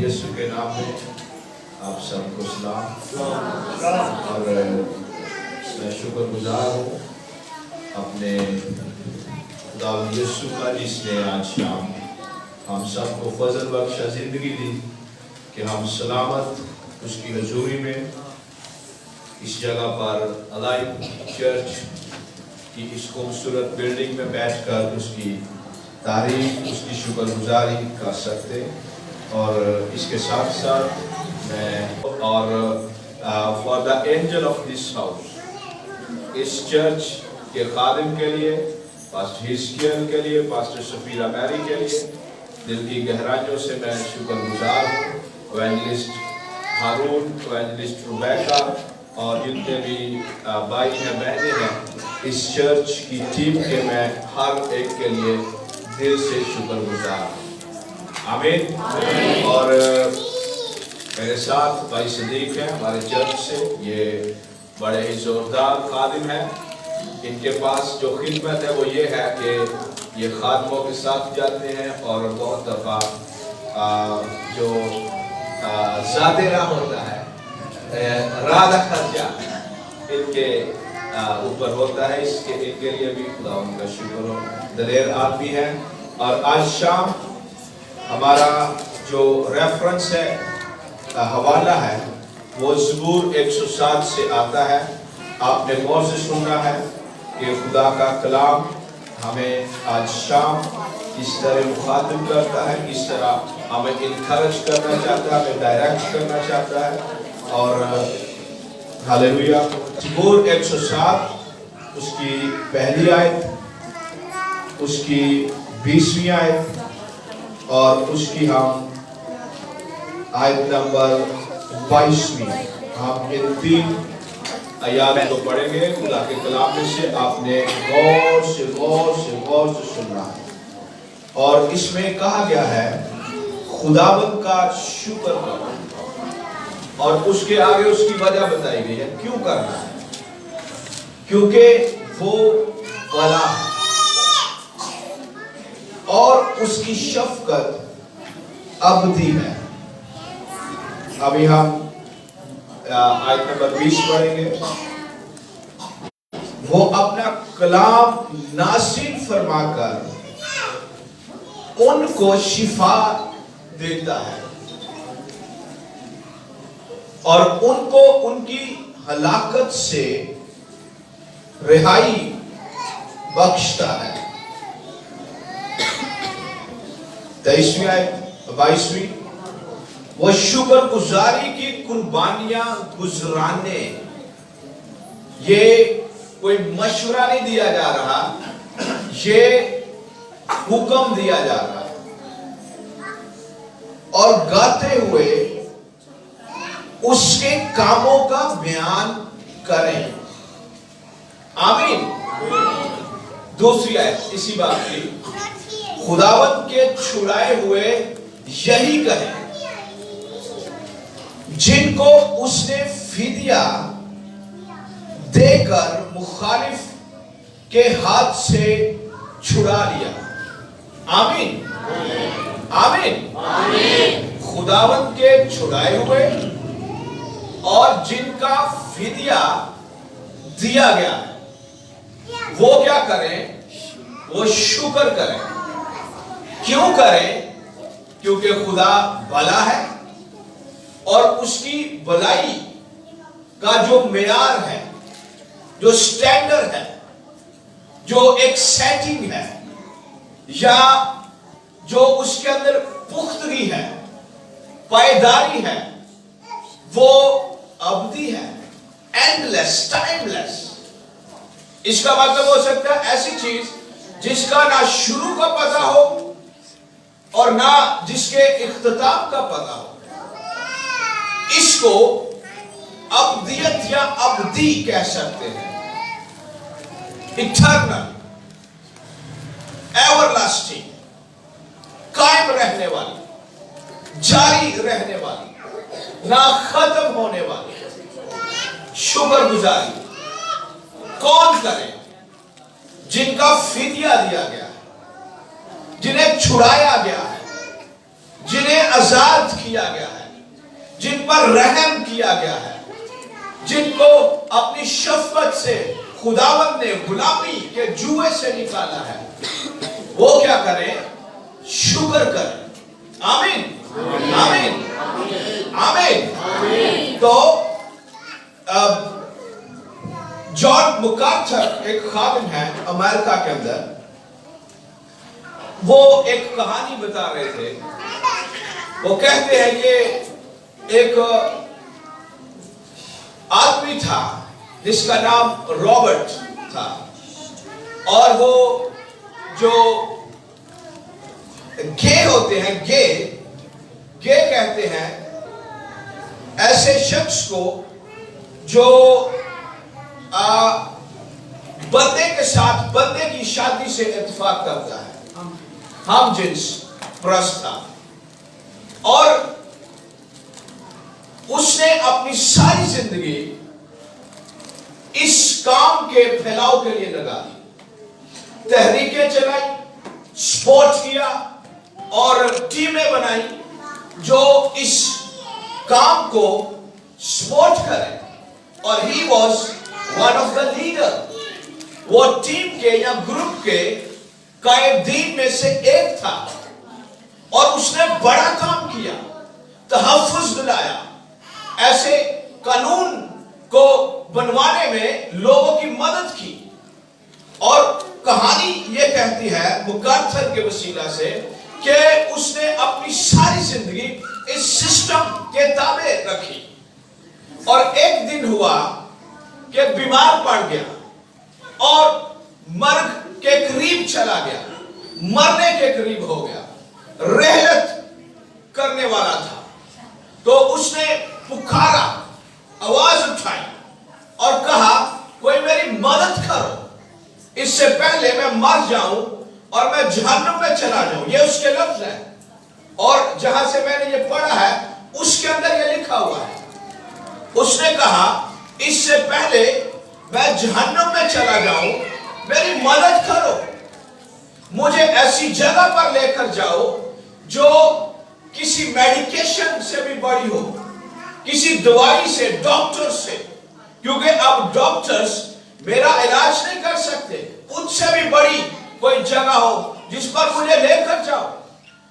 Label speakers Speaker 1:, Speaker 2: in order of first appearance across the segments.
Speaker 1: यीशु के नाम में आप सबको सलाम। और मैं शुक्रगुजार हूँ अपने खुदा यीशु का जिसने आज शाम हम सबको फजल बख्शा जिंदगी दी कि हम सलामत उसकी हजूरी में इस जगह पर अलाइव चर्च की इस खूबसूरत बिल्डिंग में बैठकर उसकी तारीफ उसकी शुक्रगुजारी कर सकते। और इसके साथ साथ मैं और for the angel of this house इस चर्च के खादिम के लिए, पास्टर हिस्कियल के लिए, पास्टर सफीरा मैरी के लिए दिल की गहराइयों से मैं शुक्रगुजार हूँ। एवेंजलिस्ट हारून, एवेंजलिस्ट रुबैका और जितने भी भाई हैं बहनें हैं इस चर्च की टीम के मैं हर एक के लिए दिल से शुक्रगुजार हूँ। आमीन। और मेरे साथ भाई सदीक हैं हमारे चर्च से, ये बड़े ही जोरदार खादिम हैं। इनके पास जो खिदमत है वो ये है कि ये खादमों के साथ जाते हैं और बहुत दफ़ा जो ज़ादेरा होता है राधा खर्चा इनके ऊपर होता है। इनके लिए भी खुदा उनका शुक्र हो। दलेर आदमी है। और आज शाम हमारा जो रेफरेंस है हवाला है वो ज़बूर 107 से आता है। आपने गौर से सुना है कि खुदा का कलाम हमें आज शाम इस तरह मुखातिब करता है, इस तरह हमें इनकरेज करना चाहता है, हमें डायरेक्ट करना चाहता है। और हालेलुया। ज़बूर 107 उसकी पहली आयत, उसकी 20वीं आयत और उसकी हम आयत नंबर 22वीं, हम इन 3 आयत को पढ़ेंगे खुदा के कलाम में से। आपने गौर से सुनना है। और इसमें कहा गया है खुदावंद का शुक्र करो, और उसके आगे उसकी वजह बताई गई है क्यों करना है, क्योंकि वो भला है और उसकी शफकत अबदी है। अभी हम आयत नंबर 20 पढ़ेंगे। वो अपना कलाम नासिर फरमाकर उनको शिफा देता है और उनको उनकी हलाकत से रिहाई बख्शता है। 23वीं आयत 22वीं, वो शुक्र गुजारी की कुर्बानियां गुजराने, ये कोई मशवरा नहीं दिया जा रहा, ये हुक्म दिया जा रहा है। और गाते हुए उसके कामों का बयान करें। आमीन। दूसरी आयत इसी बात की, खुदावंद के छुड़ाए हुए यही कहें जिनको उसने फिदिया देकर मुखालिफ के हाथ से छुड़ा लिया। आमीन। आमीन। खुदावंद के छुड़ाए हुए और जिनका फिदिया दिया गया है वो क्या करें? वो शुक्र करें। क्यों करें? क्योंकि खुदा भला है और उसकी भलाई का जो मेयार है, जो स्टैंडर्ड है, जो एक सेटिंग है, या जो उसके अंदर पुख्तगी है, पायदारी है, वो अबदी है, एंडलेस, टाइमलेस। इसका मतलब हो सकता है ऐसी चीज जिसका ना शुरू का पता हो और ना जिसके इख्तिताम का पता हो। इसको अब्दियत या अब्दी कह सकते हैं। इटर्नल, एवरलास्टिंग, कायम रहने वाली, जारी रहने वाली, ना खत्म होने वाली शुक्रगुजारी कौन करे? जिनका फिदिया दिया गया है, जिन्हें छुड़ाया गया है, جنہیں آزاد کیا گیا ہے، جن پر رحم کیا گیا ہے، جن کو اپنی شفقت سے خداوند نے غلامی کے جوئے سے نکالا ہے، وہ کیا کریں؟ شکر کریں۔ آمین آمین آمین۔ تو جان مکارتھر ایک خادم ہے امریکہ کے اندر، وہ ایک کہانی بتا رہے تھے۔ وہ کہتے ہیں کہ ایک آدمی تھا جس کا نام رابرٹ تھا، اور وہ جو گے ہوتے ہیں، گے کہتے ہیں ایسے شخص کو جو بندے کے ساتھ بندے کی شادی سے اتفاق کرتا ہے، ہم جنس پرست تھا، اور اس نے اپنی ساری زندگی اس کام کے پھیلاؤ کے لیے لگا دی، تحریکیں چلائی، سپورٹ کیا اور ٹیمیں بنائی جو اس کام کو سپورٹ کرے، اور he was one of the leader, وہ ٹیم کے یا گروپ کے قائدین میں سے ایک تھا، اور اس نے بڑا کام کیا، تحفظ دلایا، ایسے قانون کو بنوانے میں لوگوں کی مدد کی۔ اور کہانی یہ کہتی ہے مکارتھر کے وسیلہ سے کہ اس نے اپنی ساری زندگی اس سسٹم کے تابع رکھی، اور ایک دن ہوا کہ بیمار پڑ گیا اور مرگ کے قریب چلا گیا، مرنے کے قریب ہو گیا، رحلت کرنے والا تھا۔ تو اس نے پکارا، آواز اٹھائی اور کہا کوئی میری مدد کرو، اس سے پہلے میں مر جاؤں اور میں جہنم میں چلا جاؤں۔ یہ اس کے لفظ ہے، اور جہاں سے میں نے یہ پڑھا ہے اس کے اندر یہ لکھا ہوا ہے۔ اس نے کہا اس سے پہلے میں جہنم میں چلا جاؤں، میری مدد کرو، مجھے ایسی جگہ پر لے کر جاؤ جو کسی میڈیکیشن سے بھی بڑی ہو، کسی دوائی سے، ڈاکٹر سے، کیونکہ اب ڈاکٹرز میرا علاج نہیں کر سکتے، ان سے بھی بڑی کوئی جگہ ہو جس پر مجھے لے کر جاؤ۔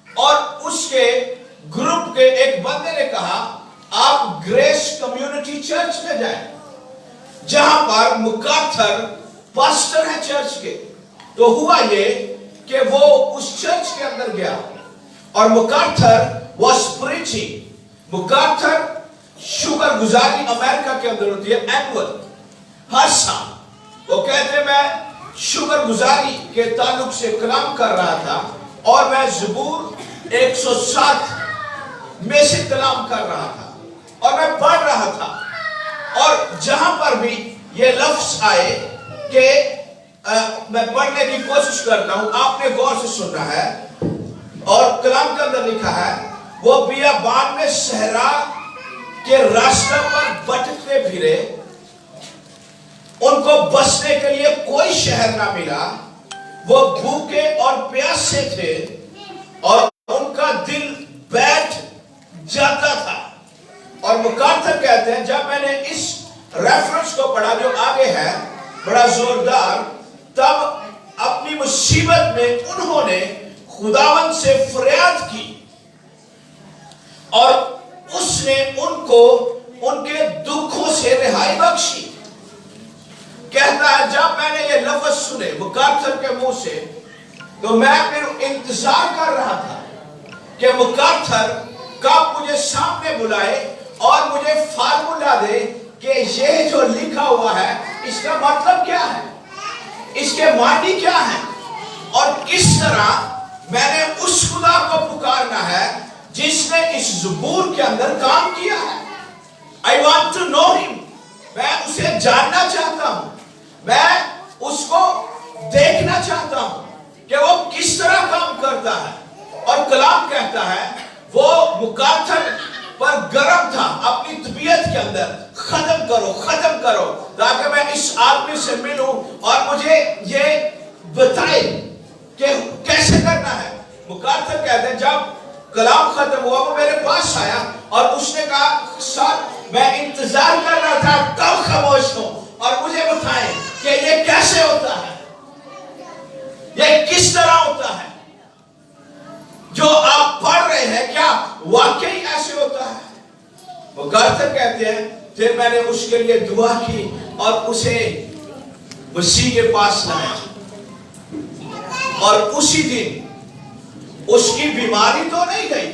Speaker 1: اور اس کے گروپ کے ایک بندے نے کہا آپ گریس کمیونٹی چرچ میں جائیں، جہاں پر مکارتھر پاسٹر ہے چرچ کے۔ تو ہوا یہ کہ وہ اس چرچ کے اندر گیا، اور مکارتھر was preaching۔ مکارتھر شکر گزاری امریکہ کے اندر ہوتی ہے اینول، ہر سال۔ وہ کہتے ہیں میں شکر گزاری کے تعلق سے کلام کر رہا تھا، اور میں زبور 107 میں سے کلام کر رہا تھا، اور میں پڑھ رہا تھا، اور جہاں پر بھی یہ لفظ آئے کہ میں پڑھنے کی کوشش کرتا ہوں، آپ نے غور سے سننا ہے، اور کلام کے اندر لکھا ہے وہ بیابان میں صحرا کے راستہ پر بھٹکتے پھرے، ان کو بسنے کے لیے کوئی شہر نہ ملا، وہ بھوکے اور پیاسے تھے، اور ان کا دل بیٹھ جاتا تھا۔ اور مکارتھر کہتے ہیں جب میں نے اس ریفرنس کو پڑھا جو آگے ہے بڑا زوردار، تب اپنی مصیبت میں انہوں نے خداوند سے فریاد کی، اور اس نے ان کو ان کے دکھوں سے رہائی بخشی۔ کہتا ہے جب میں نے یہ لفظ سنے مکارتھر کے منہ سے، تو میں پھر انتظار کر رہا تھا کہ مکارتھر کب مجھے سامنے بلائے اور مجھے فارمولا دے کہ یہ جو لکھا ہوا ہے اس کا مطلب کیا ہے، اس کے معنی کیا ہے، اور کس طرح میں نے اس خدا کو پکارنا ہے جس نے اس زبور کے اندر کام کیا ہے۔ I want to know him۔ میں اسے جاننا چاہتا ہوں، میں اس کو دیکھنا چاہتا ہوں کہ وہ کس طرح کام کرتا ہے۔ اور کلام کہتا ہے وہ مکارتھر پر گرم تھا اپنی طبیعت کے اندر، ختم کرو تاکہ میں اس آدمی سے ملوں اور مجھے یہ بتائے کہ کیسے کرنا ہے۔ مکارتھر کہتے ہیں جب कलाम खत्म हुआ, वो मेरे पास आया और उसने कहा सर मैं इंतजार कर रहा था कब खामोश हो और मुझे बताएं कि ये कैसे होता है, ये किस तरह होता है, जो आप पढ़ रहे हैं क्या वाकई ऐसे होता है? वो गार्थर कहते हैं फिर मैंने उसके लिए दुआ की और उसे मसीह के पास लाया और उसी दिन उसकी बीमारी तो नहीं गई,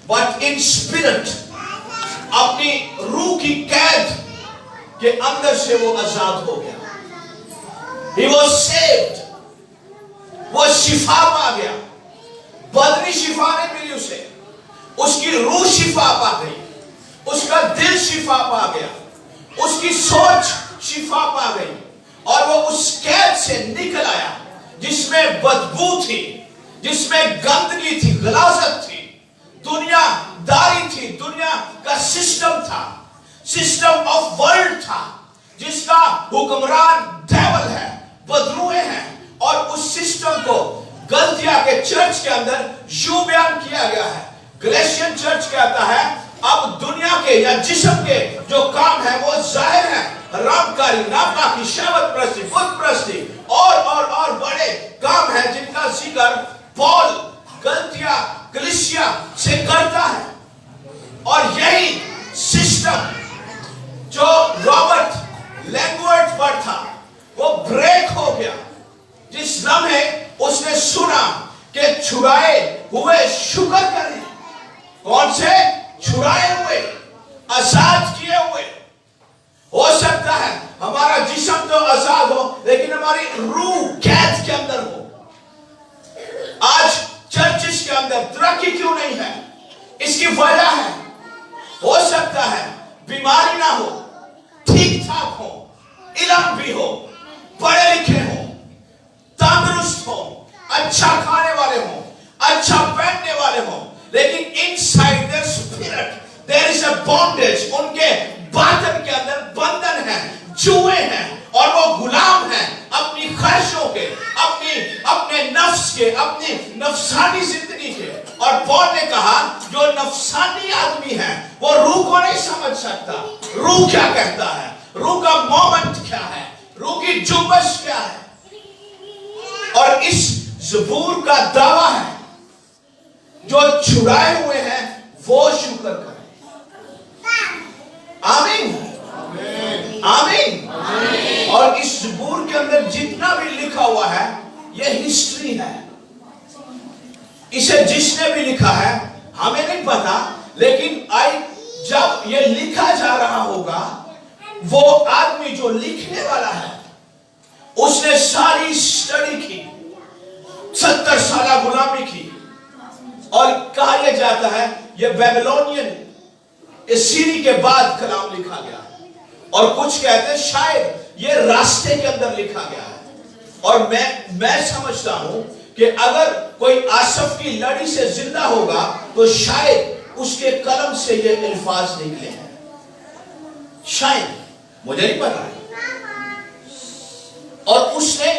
Speaker 1: बट इन स्पिरिट अपनी रूह की कैद के अंदर से वो आजाद हो गया। He was saved, वो शिफा पा गया। बदनी शिफा नहीं मिली उसे, उसकी रूह शिफा पा गई, उसका दिल शिफा पा गया, उसकी सोच शिफा पा गई और वो उस कैद से निकल आया जिसमें बदबू थी, जिसमें गंदगी थी, गलाजत थी, दुनियादारी थी, दुनिया का सिस्टम था, सिस्टम ऑफ वर्ल्ड था जिसका हुक्मरान डेविल है, बदलुए हैं। और उस सिस्टम को गलतिया के चर्च के अंदर यूं बयान किया गया है। गलेशियन चर्च कहता है अब दुनिया के या जिस्म के जो काम है वो जाहिर है, हरामकारी, नापाकी, शहवत परस्ती, बुत परस्ती और बड़े काम है जिनका जिक्र पॉल गलतिया कलीसिया से करता है। और यही सिस्टम जो रॉबर्ट लैंगवर्थ पर था वो ब्रेक हो गया जिस लम्हे उसने सुना कि छुड़ाए हुए शुक्र करें। कौन से? छुड़ाए हुए, आजाद किए हुए। हो सकता है हमारा जिस्म तो आजाद हो लेकिन हमारी रूह कैद के अंदर हो। आज चर्चिस के अंदर तरक्की क्यों नहीं है? इसकी वजह है, हो सकता है बीमारी ना हो, ठीक ठाक हो, इल्म भी हो, पढ़े लिखे हो, तंदुरुस्त हो, अच्छा खाने वाले हो, अच्छा पहनने वाले हो, लेकिन inside their spirit there is a bondage. उनके बातन के अंदर बंधन है, जुए हैं और वो गुलाम हैं अपनी ख्वाहिशों के, अपने नफ्स के, अपनी नफसानी जिंदगी के। और पौल ने कहा जो नफसानी आदमी है वो रूह को नहीं समझ सकता। रूह क्या कहता है, रूह का मोमेंट क्या है, रूह की जुम्बश क्या है। और इस ज़बूर का दावा है जो छुड़ाए हुए हैं वो शुक्र करें। आमीन, आमीन। और इस ज़बूर के अंदर जितना भी लिखा हुआ है ये हिस्ट्री है। इसे जिसने भी लिखा है हमें नहीं पता, लेकिन जब ये लिखा जा रहा होगा वो आदमी जो लिखने वाला है उसने सारी स्टडी की, 70 साल गुलामी की। और कहा यह जाता है ये बेबीलोनियन सीरी के बाद कलाम लिखा गया है, और कुछ कहते हैं शायद ये रास्ते के अंदर लिखा गया है। और मैं समझता हूं कि अगर कोई आसफ की लड़ी से जिंदा होगा तो शायद उसके कलम से ये अल्फाज निकले हैं, शायद, मुझे नहीं पता है। और उसने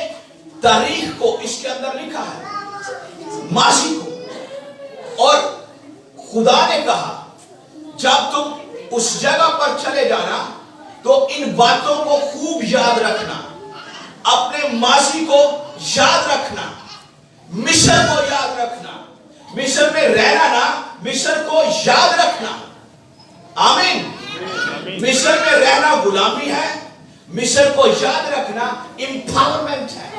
Speaker 1: तारीख को इसके अंदर लिखा है, माजी को। और खुदा ने कहा जब तुम उस जगह पर चले जाना तो इन बातों को खूब याद रखना, अपने माजी को याद रखना, मिस्र को याद रखना, मिस्र में रहना ना, मिस्र को याद रखना। आमीन। मिस्र में रहना गुलामी है, मिस्र को याद रखना एम्पावरमेंट है।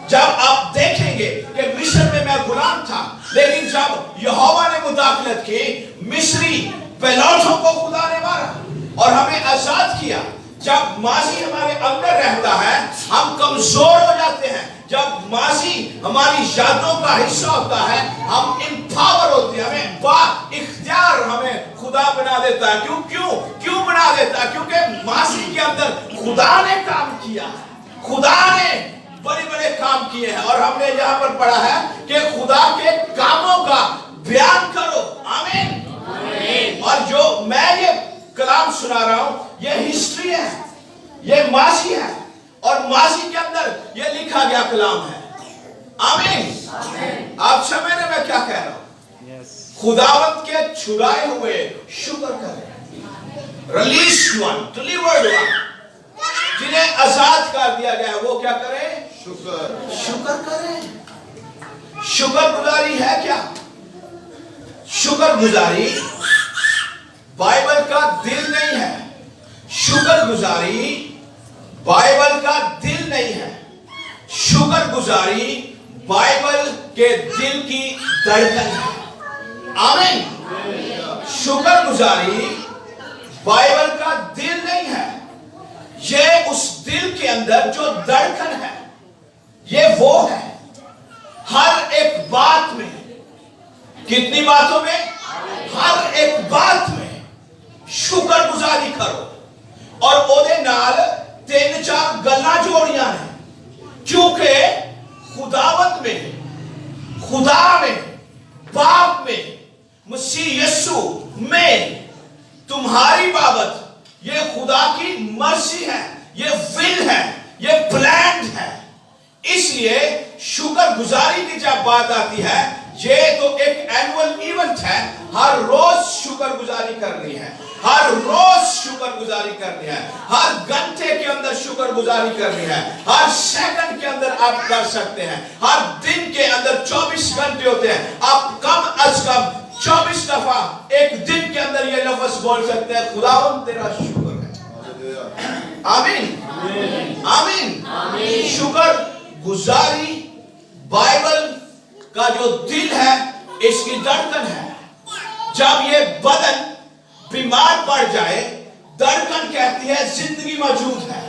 Speaker 1: जब आप देखेंगे कि मिस्र में मैं गुलाम था, लेकिन जब यहोवा ने मुदाखलत की, मिस्री पैलौठों को खुदा ने मारा और हमें आजाद किया। जब माजी हमारे अंदर रहता है हम कमजोर हो जाते हैं। जब माजी हमारी यादों का हिस्सा होता है हम एम्पावर होते हैं, हमें बाइख्तियार हमें खुदा बना देता है। क्यों बना देता है? क्योंकि माजी के अंदर खुदा ने काम किया है, खुदा ने बड़े काम किए हैं। और हमने यहाँ पर पढ़ा है कि खुदा के कामों का बयान करो। आमीन। और जो मैं ये कलाम सुना रहा हूं ये हिस्ट्री है, ये माजी है, और माजी के अंदर ये लिखा गया कलाम है। आमीन। आप समझ रहे मैं क्या कह रहा हूं? खुदावंत के छुड़ाए हुए शुक्र करें। रिलीज्ड वन, डिलीवर्ड वन, जिन्हें आजाद कर दिया गया, वो क्या करें? शुक्र करें। शुक्र गुजारी है क्या? शुक्र गुजारी बाइबल का दिल नहीं है। शुक्र गुजारी बाइबल का दिल नहीं है। शुक्र गुजारी बाइबल के दिल की धड़कन है। आमीन। शुक्र गुजारी बाइबल का दिल नहीं है, ये उस दिल के अंदर जो धड़कन है, ये वो है। हर एक बात में, कितनी बातों में? हर एक बात में शुक्र गुजारी करो। और ओदे नाल 3-4 गल्लां जोड़ियां हैं, क्योंकि खुदावंत में, खुदा में, बाप में, मसीह यीशु में तुम्हारी बाबत ये खुदा की मर्जी है, ये विल है, ये प्लान है। इसलिए शुक्र गुजारी की जब बात आती है, ये तो एक एनुअल इवेंट है। हर रोज शुक्र गुजारी करनी है, हर रोज शुक्र गुजारी करनी है, हर घंटे के अंदर शुक्र गुजारी करनी है, हर सेकंड के अंदर आप कर सकते हैं। हर दिन के अंदर 24 घंटे होते हैं, आप कम अज कम 24 दफा एक दिन के अंदर ये लफ्ज बोल सकते हैं, खुदावंद तेरा शुक्र है। आमीन, आमीन। शुक्र गुजारी बाइबल का जो दिल है, इसकी धड़कन है। जब ये बदन बीमार पड़ जाए, धड़कन कहती है जिंदगी मौजूद है,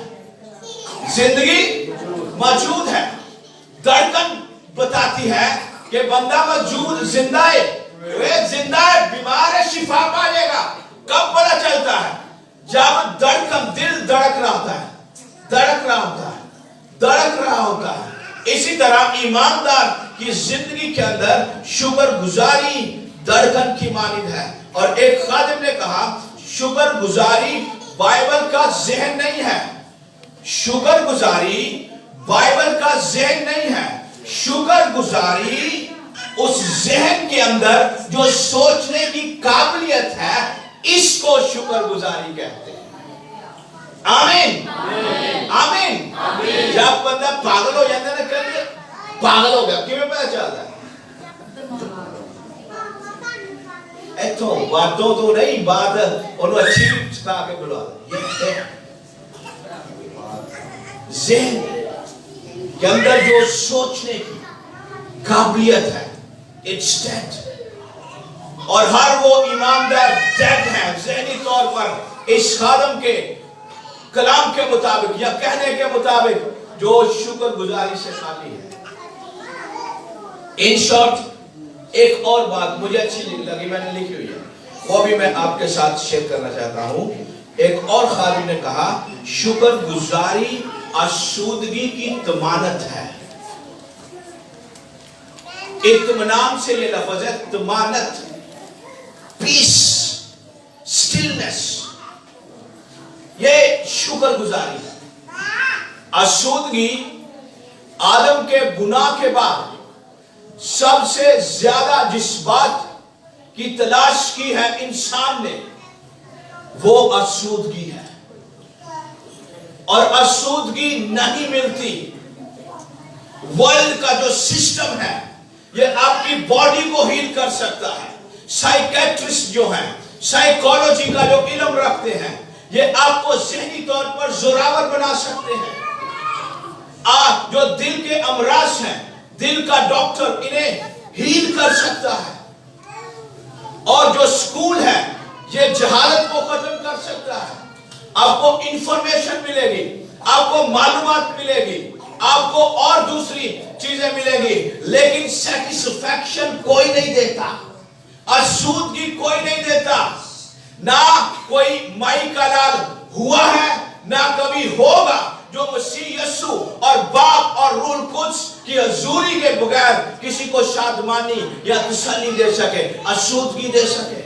Speaker 1: जिंदगी मौजूद है। धड़कन बताती है कि बंदा मौजूद, जिंदा है, वे जिंदा है, बीमार है, शिफा पाएगा। कब पता चलता है? जब धड़कन, दिल धड़क रहा होता है, धड़क रहा होता है, धड़क रहा होता है। इसी तरह ईमानदार की जिंदगी के अंदर शुक्र गुजारी धड़कन की मानिंद है। और एक खादिम ने कहा, शुक्र गुजारी बाइबल का ज़हन नहीं है। शुक्र गुजारी बाइबल का ज़हन नहीं है। शुक्र गुजारी उस ज़हन के अंदर जो सोचने की काबिलियत है, इसको शुक्र गुजारी कहते हैं। आमीन, आमीन। जब बंदा पागल हो जाता है ना, कभी पागल हो गया, किਵੇਂ पता चलता है? तो बातों तो नहीं, बात उन्होंने अच्छी सिखा के बुला ज़हन के अंदर जो सोचने की काबिलियत है, इट्स डेड। और हर वो ईमानदार डेड है ज़हनी तौर पर, इस खादम के कलाम के मुताबिक या कहने के मुताबिक, जो शुक्र गुजारी से खाली है। इन शॉर्ट, एक और बात मुझे अच्छी लगी, मैंने लिखी हुई है, वो भी मैं आपके साथ शेयर करना चाहता हूं। एक और खादी ने कहा, शुक्र गुजारी आसूदगी की तमानत है। इत्मीनान से ये लफ्ज है, तमानत, पीस, स्टिलनेस, ये शुक्र गुजारी है। आसूदगी आदम के गुनाह के बाद सबसे ज्यादा जिस बात की तलाश की है इंसान ने, वो आसूदगी है। और आसूदगी नहीं मिलती। वर्ल्ड का जो सिस्टम है, ये आपकी बॉडी को हील कर सकता है। साइकेट्रिस्ट जो हैं, साइकोलॉजी का जो इल्म रखते हैं, ये आपको ज़हनी तौर पर जोरावर बना सकते हैं। आप जो दिल के अमराज हैं, दिल का डॉक्टर इन्हें हील कर सकता है। और जो स्कूल है, ये जहालत को खत्म कर सकता है। आपको इंफॉर्मेशन मिलेगी, आपको मालूमात मिलेगी, आपको और दूसरी चीजें मिलेगी, लेकिन सेटिस्फैक्शन कोई नहीं देता, आसूदगी कोई नहीं देता। ना कोई माई का लाल हुआ है, ना कभी होगा जो मसीह यीशु और बाप और रूल कुद्स की हजूरी के बगैर किसी को शादमानी या तसल्ली दे सके, आसूदगी दे सके।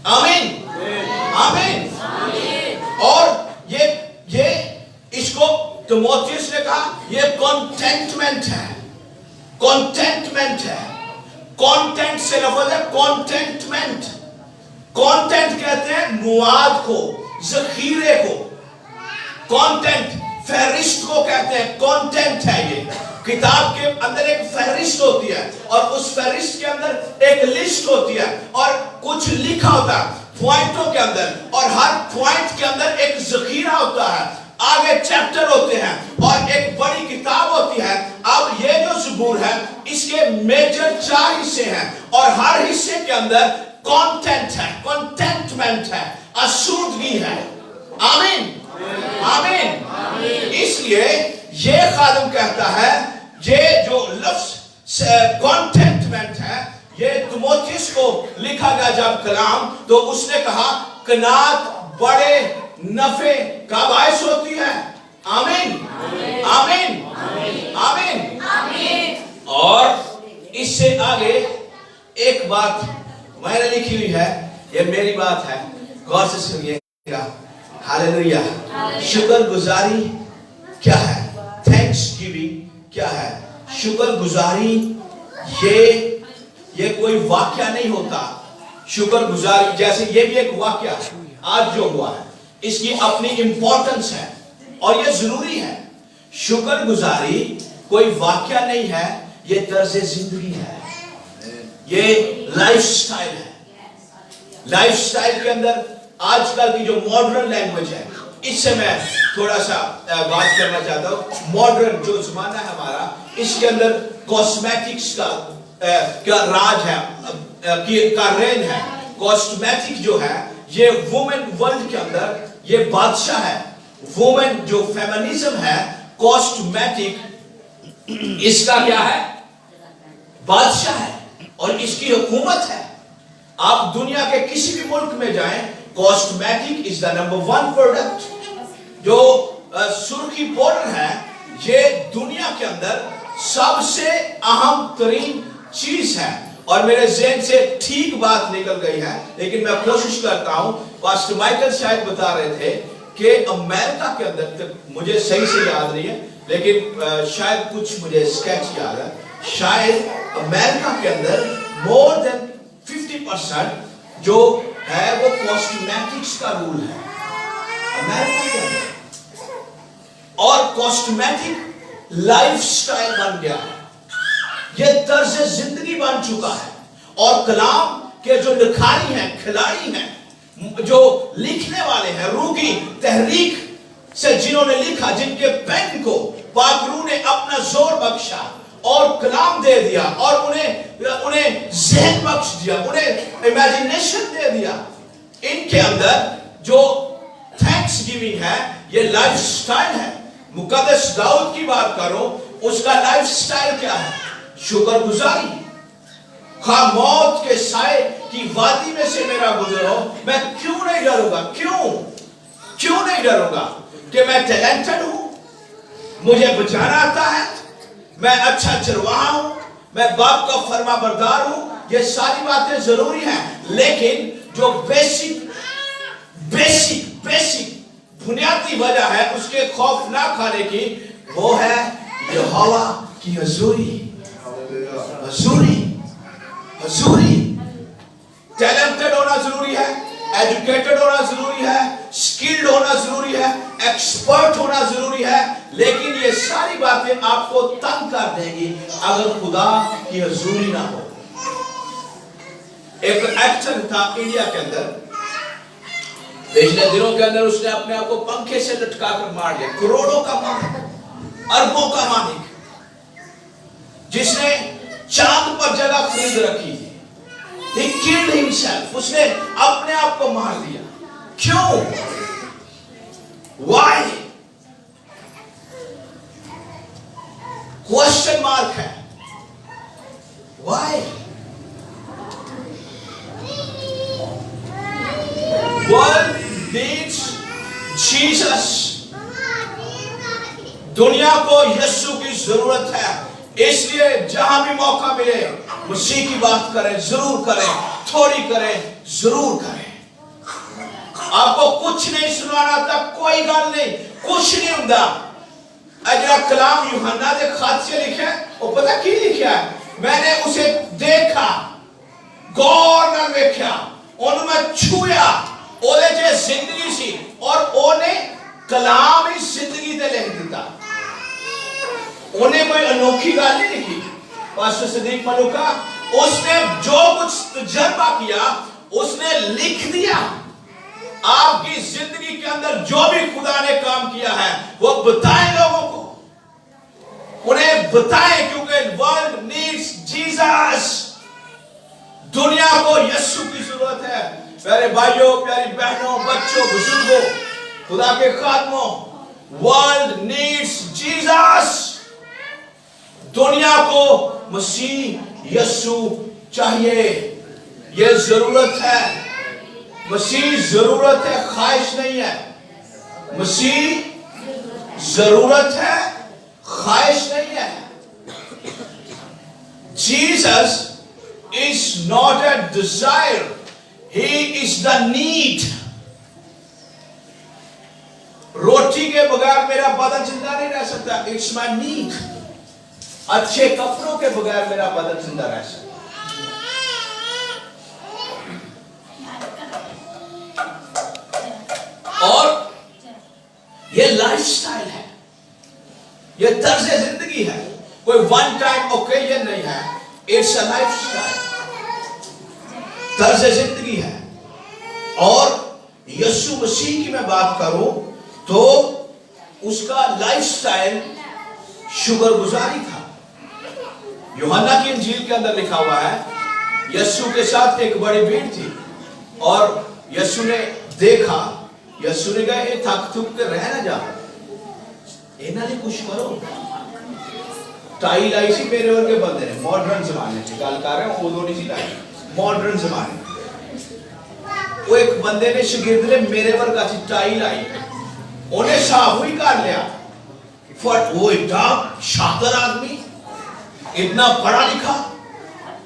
Speaker 1: आमीन, आमीन। और ये इसको तीमुथियुस ने कहा, ये कंटेंटमेंट है, कंटेंटमेंट है। कंटेंट से लफ्ज है कंटेंटमेंट। कंटेंट कहते हैं मुआद को, जखीरे को। कंटेंट फहरिस्त को कहते हैं, कंटेंट है ये। किताब के अंदर एक फहरिस्त होती है और उस फहरिस्त के अंदर एक लिस्ट होती है और कुछ लिखा होता है पॉइंटों के अंदर, और हर पॉइंट के अंदर एक जखीरा होता है, आगे चैप्टर होते हैं और एक बड़ी किताब होती है। अब ये जो ज़बूर है इसके मेजर 4 हिस्से हैं और हर हिस्से के अंदर कंटेंट है, कंटेंटमेंट है, आसूदगी है। आमीन आमीन। इसलिए ये खादिम कहता है ये जो लफ्ज कंटेंटमेंट है ये तिमोथियस को लिखा गया जब कलाम, तो उसने कहा कनात बड़े नफे का बायस होती है। आमीन आमीन आमीन आमीन। और इससे आगे एक बात मैंने लिखी हुई है, ये मेरी बात है, गौर से सुनिएगा। हालेलुया। शुक्रगुजारी क्या है? थैंक्स गिविंग क्या है? शुक्रगुजारी ये कोई वाक्य नहीं होता। शुक्रगुजारी जैसे ये भी एक वाक्य आज जो हुआ है, इसकी अपनी इंपॉर्टेंस है और ये जरूरी है। शुक्रगुजारी कोई वाक्य नहीं है, ये तर्ज जिंदगी है, ये लाइफस्टाइल है। लाइफस्टाइल के अंदर आजकल की जो मॉडर्न लैंग्वेज है, इससे मैं थोड़ा सा बात करना चाहता हूँ। मॉडर्न जो जमाना है हमारा, इसके अंदर कॉस्मेटिक्स का राज है, का रेन है। कॉस्मेटिक जो है ये वुमेन वर्ल्ड के अंदर ये बादशाह है। वुमेन जो फेमिनिज्म है, कॉस्मेटिक इसका क्या है? बादशाह है और इसकी हुकूमत है। आप दुनिया के किसी भी मुल्क में जाएं, cosmetic is the number 1 product. जो सुर्खी पाउडर है, ये दुनिया के अंदर सबसे अहम तरीन चीज है। और मेरे ज़हन से ठीक बात निकल गई है, लेकिन मैं कोशिश करता हूं। पास्टर माइकल शायद बता रहे थे कि अमेरिका के अंदर, तक मुझे सही से याद नहीं है, लेकिन शायद कुछ मुझे स्केच याद है, शायद अमेरिका के अंदर मोर देन 50% जो है वो कॉस्मेटिक्स का रूल है अमेरिका के अंदर। और कॉस्मेटिक लाइफस्टाइल बन गया है, ये तर्ज जिंदगी बन चुका है। और कलाम के जो लिखारी हैं, खिलाड़ी हैं, जो लिखने वाले हैं, रूह की तहरीक से जिन्होंने लिखा, जिनके पेन को पाक रूह ने अपना जोर बख्शा और कलाम दे दिया और उन्हें ज़हन बख्श दिया, उन्हें इमेजिनेशन दे दिया, इनके अंदर जो थैंक्स गिविंग है, ये लाइफस्टाइल है। मुकद्दस दाऊद की बात करो, उसका लाइफस्टाइल क्या है? शुक्रगुजारी। खा मौत के साए की वादी में से मेरा गुजरो, मैं क्यों नहीं डरूंगा? क्यों नहीं डरूंगा? कि मैं टैलेंटेड हूं, मुझे बचाना आता है, मैं अच्छा चरवाहा हूं, मैं बाप का फर्मा बरदार हूं। ये सारी बातें जरूरी हैं, लेकिन जो बेसिक बुनियादी वजह है उसके खौफ ना खाने की, वो है यहोवा की हजूरी। टैलेंटेड होना जरूरी है, एजुकेटेड होना जरूरी है, स्किल्ड होना जरूरी है, एक्सपर्ट होना जरूरी है, लेकिन ये सारी बातें आपको तंग कर देंगी अगर खुदा की हजूरी ना हो। एक एक्टर था इंडिया के अंदर, पिछले दिनों के अंदर उसने अपने आप को पंखे से लटका कर मार दिया। करोड़ों का मालिक, अरबों का मालिक, जिसने चांद पर जगह खरीद रखी थी। He killed himself, उसने अपने आप को मार दिया। क्यों? Why? क्वेश्चन मार्क है। Why? World needs Jesus. दुनिया को यीशु की जरूरत है, इसलिए जहां भी मौका मिले मसीह की बात करें, जरूर करें, थोड़ी करें, जरूर करें। आपको कुछ नहीं सुनाना था, कोई गल नहीं, कुछ नहीं होता। अजरा कलाम यूहन्ना दे खत से लिखा है, वो पता की लिखा है? मैंने उसे देखा, गौर नाल वेख्या, ओनु मैं छूया, ओदे च जिंदगी सी और ओने कलाम ही जिंदगी ते लिख दिता। ओने कोई अनोखी गल नहीं लिखी। पास्टर सदीक मलूका उसने जो कुछ तजर्बा किया उसने लिख दिया। आपकी जिंदगी के अंदर जो भी खुदा ने काम किया है वो बताएं लोगों को, उन्हें बताएं, क्योंकि वर्ल्ड नीड्स जीसस। दुनिया को यीशु की जरूरत है। प्यारे भाइयों, प्यारी बहनों, बच्चों, बुजुर्गों, खुदा के खादमों, वर्ल्ड नीड्स जीसस। दुनिया को मसीह यीशु चाहिए, ये जरूरत है। मसीह जरूरत है, ख्वाहिश नहीं है। मसीह जरूरत है, ख्वाहिश नहीं है। Jesus is not a desire, he is the need. रोटी के बगैर मेरा बदन जिंदा नहीं रह सकता, it's my need. अच्छे कपड़ों के बगैर मेरा बदन जिंदा रह सकता। और ये लाइफस्टाइल है, ये तर्ज जिंदगी है, कोई वन टाइम ओकेजन नहीं है, इट्स अ लाइफस्टाइल, तर्ज जिंदगी है। और यीशु मसीह की मैं बात करूं तो उसका लाइफस्टाइल शुक्रगुजारी था। यूहन्ना की इंजील के अंदर लिखा हुआ है, यीशु के साथ एक बड़ी भीड़ थी और यीशु ने देखा, यीशु ने कहा, ये थक थुक के रह ना जा, इन्हां ने कुछ करो। टाई लाई सी मेरे वर्गे बंदे ने, मॉडर्न जमाने की गल कर रहे हो, उदों नहीं सी लाई, मॉडर्न जमाने। वो एक बंदे ने शागिर्द ने मेरे वर्गा ची टाई लाई, उन्हें साफ ही कर लिया। वो इतना शातिर आदमी, इतना पढ़ा लिखा,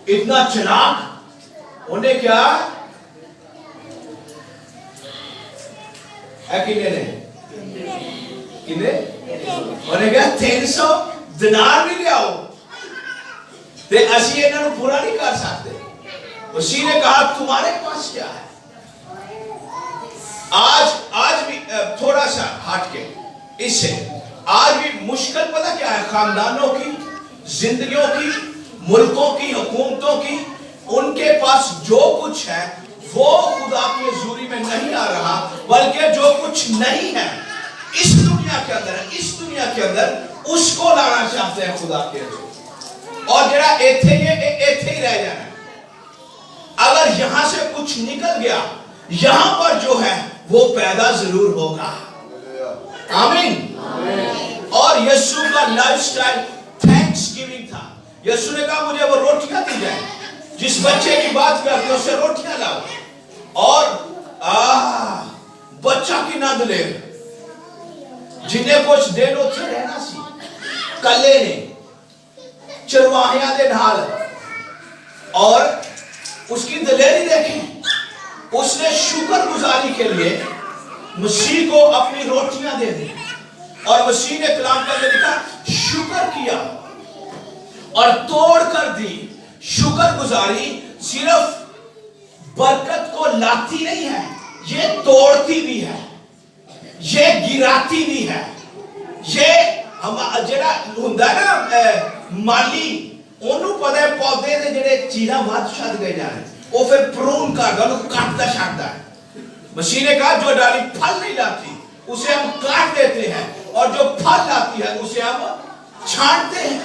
Speaker 1: इतना चिराग, उन्हें क्या किने उन्हें क्या 300 दिनार भी लियाओ ते असी इन्हां नूं पूरा नहीं कर सकते। मसीह ने कहा तुम्हारे पास क्या है। आज भी थोड़ा सा हट के इससे, आज भी मुश्किल पता क्या है, खानदानों की, जिंदगियों की, मुल्कों की, हुकूमतों की, उनके पास जो कुछ है वो खुदा की हजूरी में नहीं आ रहा, बल्कि जो कुछ नहीं है इस दुनिया के अंदर है, इस दुनिया के अंदर उसको लाना चाहते हैं खुदा के हजूर। और जरा एथे ही रह जाना। अगर यहां से कुछ निकल गया, यहां पर जो है वो पैदा जरूर होगा। आमीन। और यीशु का लाइफस्टाइल थैंक्सगिविंग था। यीशु ने कहा मुझे वो रोटियां दी जाए, जिस बच्चे की बात करते हो उससे रोटियां लाओ। और बच्चा की नंद ले, जिन्हें कुछ दिन उत्थे रहना सी, कले ने चरवाहियां दे नाल, और उसकी दलेरी देखें, उसने शुक्रगुजारी के लिए मसीह को अपनी रोटियां दे दी। और मसीह ने कलाम करके लिखा, शुक्र किया और तोड़ कर दी। शुक्रगुजारी सिर्फ बरकत को लाती नहीं है, ये तोड़ती भी है, ये गिराती भी है। ये हम जरा हुंदा ना माली, ओनू पता है पौधे दे जेड़े चीरा वध छद गए जाने, वो फिर प्रून करदा, उन्हें काटता छाटता है। मसीह ने कहा जो डाली फल नहीं लाती उसे हम काट देते हैं, और जो फल लाती है उसे हम छांटते हैं,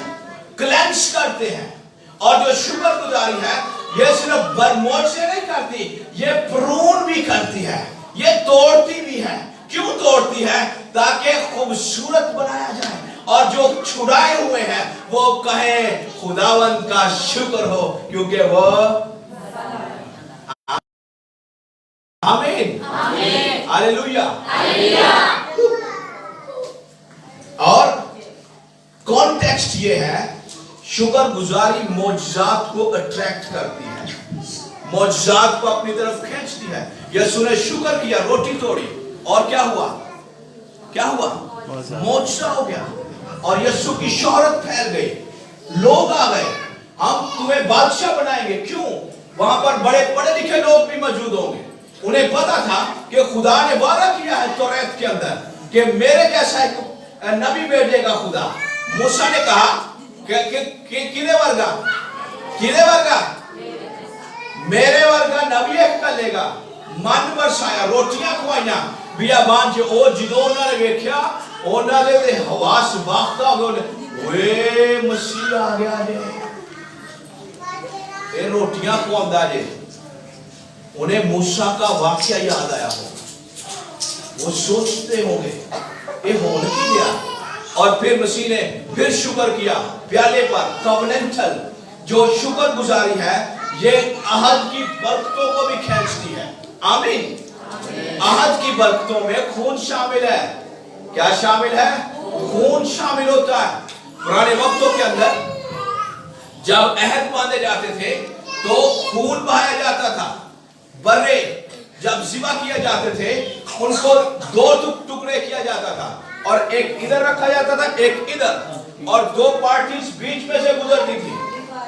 Speaker 1: क्लेंस करते हैं। और जो शुक्रगुजारी है ये सिर्फ बरमोट से नहीं करती, ये प्रून भी करती है, ये तोड़ती भी है। क्यों तोड़ती है? ताकि खूबसूरत बनाया जाए, और जो छुड़ाए हुए हैं वो कहे खुदावन का शुक्र हो, क्योंकि वो आमीन, हालेलुया। और कॉन्टेक्स्ट ये है, शुक्रगुजारी मौजज़ात को अट्रैक्ट करती है, मौजज़ात को अपनी तरफ खींचती है। यीशु ने शुक्र किया, रोटी तोड़ी, और क्या हुआ? क्या हुआ? मौजज़ा हो गया, और यीशु की शोहरत फैल गई, लोग आ गए, हम तुम्हें बादशाह बनाएंगे। क्यों? वहां पर बड़े पढ़े लिखे लोग भी मौजूद होंगे। उन्हें पता था कि खुदा ने वादा किया है तौरात के अंदर कि मेरे जैसा एक नबी भेजेगा खुदा। मूसा ने कहा कि किने वर्गा मेरे वर्गा नबी एक करेगा। मन बरसाया, रोटियां खुआइयां बियाबान च। ओ जदों उन्हां ने वेख्या, उन्हां दे ते हवास बाख्ता हो गए। ओए मसीह आ गया जे, ये रोटियां खुआंदा जे। उन्हें मूसा का वाकया याद आया होगा। वो सोचते होंगे ये हो नहीं गया। और फिर मसीह ने फिर शुक्र किया प्याले पर। कवनेंटल जो शुक्र गुजारी है, ये अहद की बरकतों को भी खींचती है। आमीन। अहद की बरकतों में खून शामिल है। क्या शामिल है? खून शामिल होता है। पुराने वक्तों के अंदर जब अहद बांधे जाते थे तो खून बहाया जाता था। बर्रे जब ज़िबा किए जाते थे, उनको दो टुकड़े किया जाता था, और एक इधर रखा जाता था, एक इधर, और दो पार्टीज बीच में से गुजरती थी।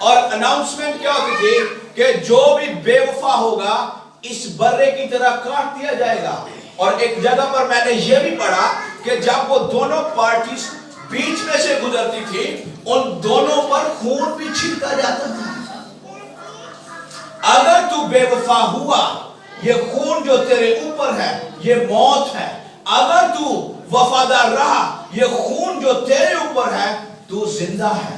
Speaker 1: और अनाउंसमेंट क्या होती थी कि जो भी बेवफा होगा इस बर्रे की तरह काट दिया जाएगा। और एक जगह पर मैंने यह भी पढ़ा कि जब वो दोनों पार्टीज बीच में से गुजरती थी, उन दोनों पर खून भी छिड़का जाता था। अगर तू बेवफा हुआ, ये खून जो तेरे ऊपर है ये मौत है। अगर तू वफादार रहा, ये खून जो तेरे ऊपर है तू जिंदा है।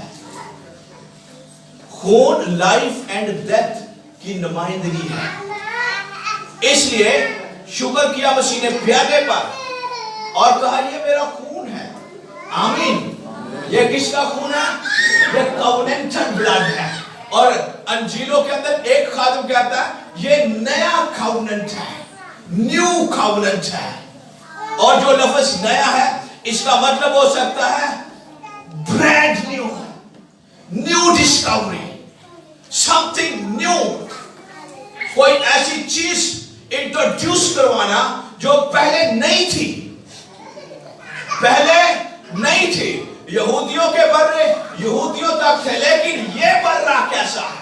Speaker 1: खून लाइफ एंड डेथ की नुमाइंदगी है। इसलिए शुक्र किया मसीह ने प्याले पर और कहा ये मेरा खून है। आमीन। ये किसका खून है? ये कवनेंटल ब्लड है। और अंजीलों के अंदर एक खादिम कहता है ये नया कवनेंट है, न्यू कवनेंट है। और जो लफ्ज नया है इसका मतलब हो सकता है brand new, new discovery, something new. कोई ऐसी चीज इंट्रोड्यूस करवाना जो पहले नहीं थी, पहले नहीं थी। यहूदियों के बर्रे यहूदियों तक थे, लेकिन ये बर्रा कैसा है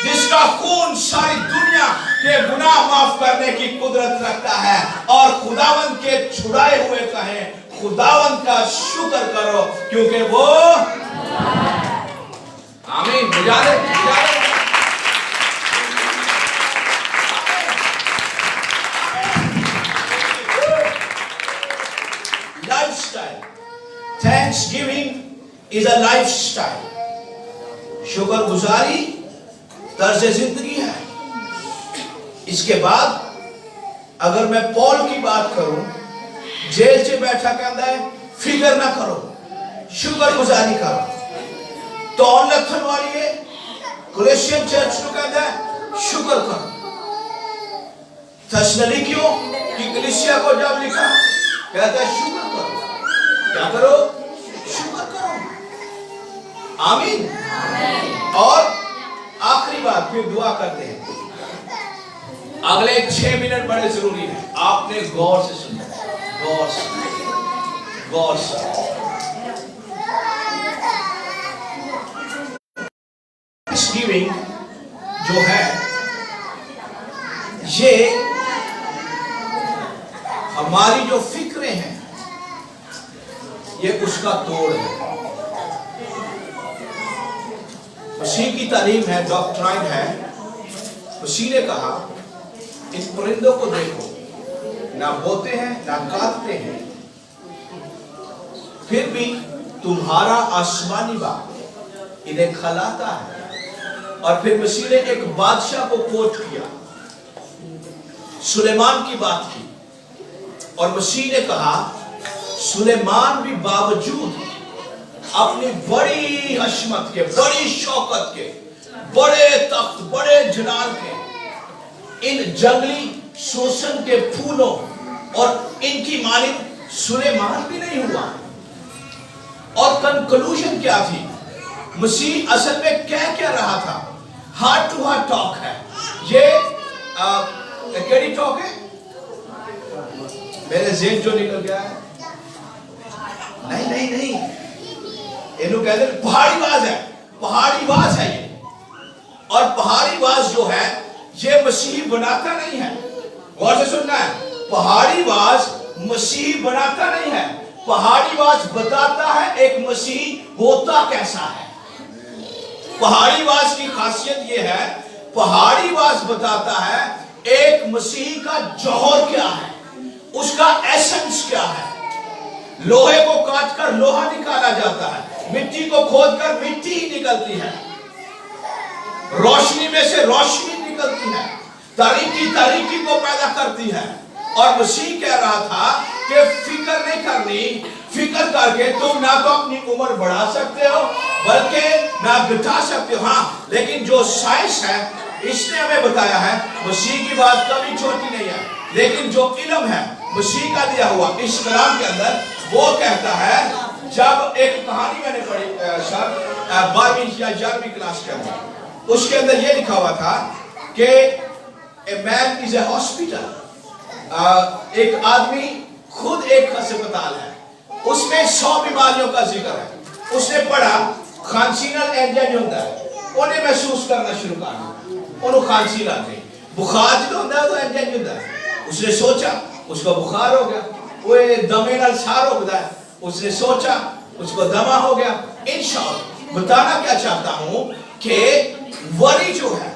Speaker 1: जिसका खून सारी दुनिया के गुनाह माफ करने की कुदरत रखता है। और खुदावंद के छुड़ाए हुए कहें खुदावंद का शुक्र करो क्योंकि वो आमीन। Lifestyle, Thanksgiving is a lifestyle. शुक्र गुजारी तर्ज जिंदगी है। इसके बाद अगर मैं पौल की बात करूं, जेल से बैठा कहता है फिक्र ना करो, शुक्र गुजारी करो। तो लखन वाली है क्रिश्चियन चर्च को कहता है शुक्र करो। थस्सलुनीकियों की कलीसिया को जब लिखा कहता है शुक्र करो। क्या करो? शुक्र करो। आमीन। और आखिरी बात फिर दुआ करते हैं। अगले 6 मिनट बड़े जरूरी हैं। आपने गौर से सुनना, गौर से, गौर से। थैंक्सगिविंग जो है ये हमारी जो फिक्रें हैं ये उसका तोड़ है। मसीह की तालीम है, डॉक्ट्राइन है। मसीह ने कहा इन परिंदों को देखो, ना बोते हैं ना काटते हैं, फिर भी तुम्हारा आसमानी बाप इन्हें खिलाता है। और फिर मसीह ने एक बादशाह को कोट किया, सुलेमान की बात की। और मसीह ने कहा सुलेमान भी बावजूद अपनी बड़ी हशमत के, बड़ी शौकत के, बड़े तख्त, बड़े जलाल के, इन जंगली शोषण के फूलों और इनकी मालिक सुलेमान भी नहीं हुआ। और कंक्लूजन क्या थी? मसीह असल में क्या रहा था? हार्ट टू हार्ट टॉक है ये। केड़ी टॉक है? मेरे जेन जो निकल गया है। नहीं, इन्हों कहते पहाड़ी बाज है। پہاڑی باز ہے یہ. اور پہاڑی باز جو ہے یہ مسیح بناتا نہیں ہے. غور سے سننا ہے, پہاڑی باز مسیح بناتا نہیں ہے. پہاڑی باز بتاتا ہے ایک مسیح ہوتا کیسا ہے. پہاڑی باز کی خاصیت یہ ہے, پہاڑی باز بتاتا ہے ایک مسیح کا جوہر کیا ہے, اس کا ایسنس کیا ہے. لوہے کو کاٹ کر لوہا نکالا جاتا ہے, مٹی کو کھود کر مٹی ہی نکلتی ہے, روشنی میں سے روشنی نکلتی ہے, تاریکی تاریکی کو پیدا کرتی ہے. اور مسیح کہہ رہا تھا کہ فکر نہیں کرنی, فکر کر کے تم نہ تو اپنی عمر بڑھا سکتے ہو بلکہ نہ گھٹا سکتے ہو. ہاں لیکن جو سائنس ہے اس نے ہمیں بتایا ہے مسیح کی بات کبھی چھوٹی نہیں ہے, لیکن جو علم ہے مسیح کا دیا ہوا اس کلام کے اندر وہ کہتا ہے. جب ایک کہانی میں نے پڑھی 12ویں یا 11ویں کلاس کے اندر, اس کے اندر یہ لکھا ہوا تھا کہ a man is a hospital. ایک آدمی خود ایک ہسپتال ہے, اس میں 100 بیماریوں کا ذکر ہے. اس نے پڑھا خانسینل اینجن ہوتا ہے, انہیں محسوس کرنا شروع کرنا, انہوں خانسی لاتے بخار جو ہوتا ہے تو اینجن ہوتا ہے. اس نے سوچا اس کو بخار ہو گیا, وہ دمے نال سار ہوتا ہے, اس نے سوچا اس کو دمہ ہو گیا. انشاءاللہ بتانا کیا چاہتا ہوں کہ وری جو ہے,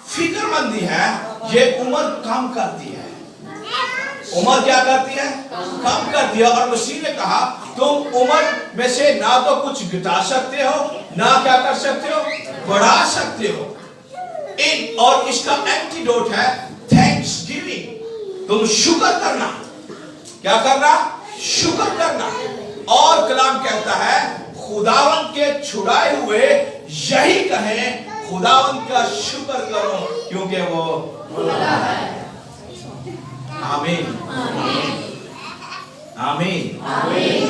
Speaker 1: فکر مندی ہے, یہ عمر کم کرتی ہے. عمر کیا کرتی ہے؟ کم کرتی ہے. اور مسیح نے کہا تم عمر میں سے نہ تو کچھ گھٹا سکتے ہو نہ کیا کر سکتے ہو, بڑھا سکتے ہو. اور اس کا اینٹیڈوٹ ہے تھینکس گیونگ. تم شکر کرنا, کیا کرنا؟ شکر کرنا. اور کلام کہتا ہے خداوند کے چھڑائے ہوئے یہی کہیں خداوند کا شکر کرو کیونکہ وہ خدا ہے. آمین آمین آمین.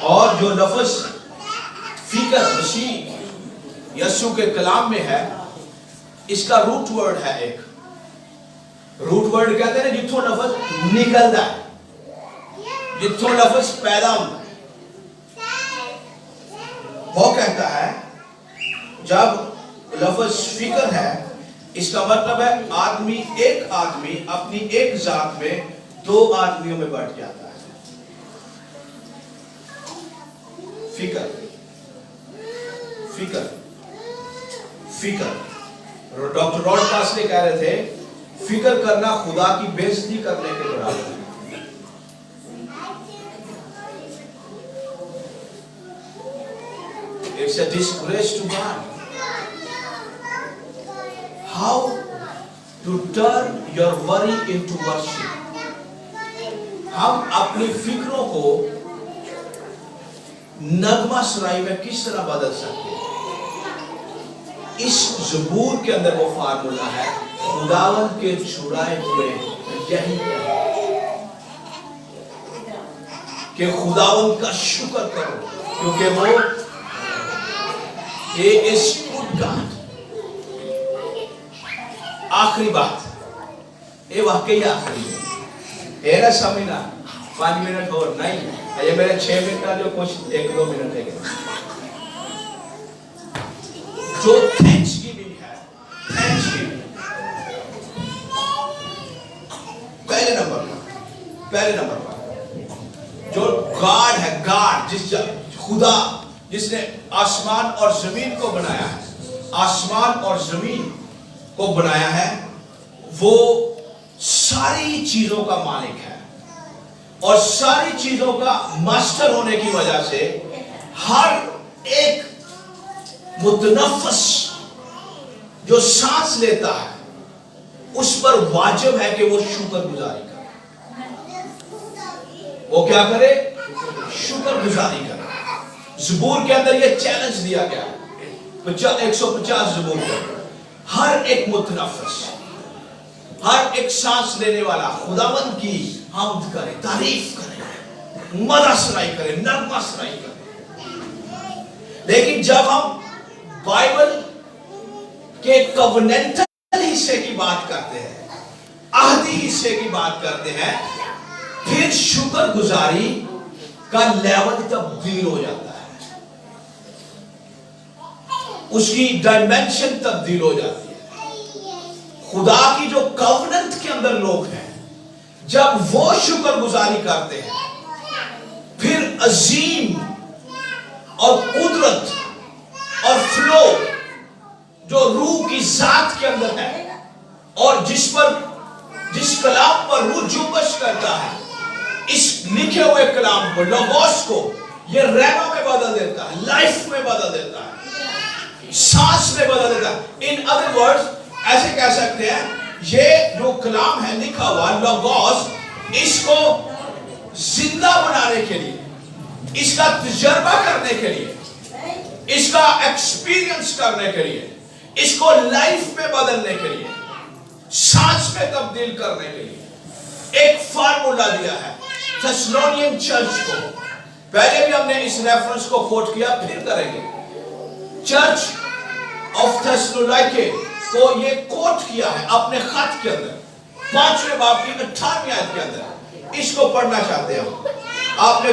Speaker 1: اور جو لفظ فکر مسیح یسوع کے کلام میں ہے, اس کا روٹ ورڈ ہے, ایک روٹ ورڈ کہتے ہیں جتوں لفظ نکلتا ہے, جتوں لفظ پیدا ہوتا ہے. وہ کہتا ہے جب لفظ فکر ہے اس کا مطلب ہے آدمی, ایک آدمی اپنی ایک ذات میں 2 آدمیوں میں بٹ جاتا ہے. فکر فکر فکر. ڈاکٹر راڈ پاسلے کہہ رہے تھے فکر کرنا خدا کی بے عزتی کرنے کے برابر ہے. It's a disgrace to God. How to turn your worry into worship. ہم اپنی فکروں کو نغمہ سرائی میں کس طرح بدل سکتے ہیں؟ اس زبور کے اندر وہ فارمولا ہے, خداوند کے چھڑائے ہوئے یہی ہے کہ خداوند کا شکر کرو کیونکہ وہ He is good God. آخری بات, یہ واقعی آخری ہے, ایرا سمجھنا 5 منٹ اور نہیں, یہ میرے 6 منٹ کا جو کچھ 1-2 منٹ ہے جو تھینکس گیونگ ہے. تھینکس گیونگ پہلے نمبر پر جو گاڈ ہے, گاڈ جس خدا جس نے آسمان اور زمین کو بنایا ہے, آسمان اور زمین کو بنایا ہے, وہ ساری چیزوں کا مالک ہے. اور ساری چیزوں کا ماسٹر ہونے کی وجہ سے ہر ایک متنفس جو سانس لیتا ہے اس پر واجب ہے کہ وہ شکر گزاری کرے. وہ کیا کرے؟ شکر گزاری کرے. زبور کے اندر یہ چیلنج دیا گیا ہے 150 زبور کے, ہر ایک متنفس, ہر ایک سانس لینے والا خداوند کی حمد کرے, تعریف کرے, مدح سرائی کرے, نغمہ سرائی کرے. لیکن جب ہم بائبل کے کووننٹل حصے کی بات کرتے ہیں, عہدی حصے کی بات کرتے ہیں, پھر شکر گزاری کا لیول تبدیل ہو جاتا ہے. उसकी डायमेंशन तब्दील हो जाती है। खुदा की जो कवनेंट के अंदर लोग हैं, जब वो शुक्रगुजारी करते हैं, फिर अजीम और कुदरत और फ्लो जो रूह की जात के अंदर है और जिस कलाम पर रूह जुम्बश करता है, इस लिखे हुए कलाम को, लोगोस को, ये रहमों में बदल देता है, लाइफ में बदल देता है, सांस में बदल देता है। इन अदर वर्ड्स ऐसे कह सकते हैं, ये जो कलाम है लिखा हुआ लोगोस, इसको जिंदा बनाने के लिए, इसका तजर्बा करने के लिए, इसका एक्सपीरियंस करने के लिए, इसको लाइफ में बदलने के लिए, सांस में तब्दील करने के लिए एक फार्मूला दिया है थेसलोनियन चर्च को। पहले भी हमने इस रेफरेंस को कोट किया, फिर करेंगे। चर्च ऑफ थेसलोनिके को ये कोट किया है अपने खत के अंदर, 5वें बाब की 18वीं आयत के अंदर। इसको पढ़ना चाहते हैं हम। आपने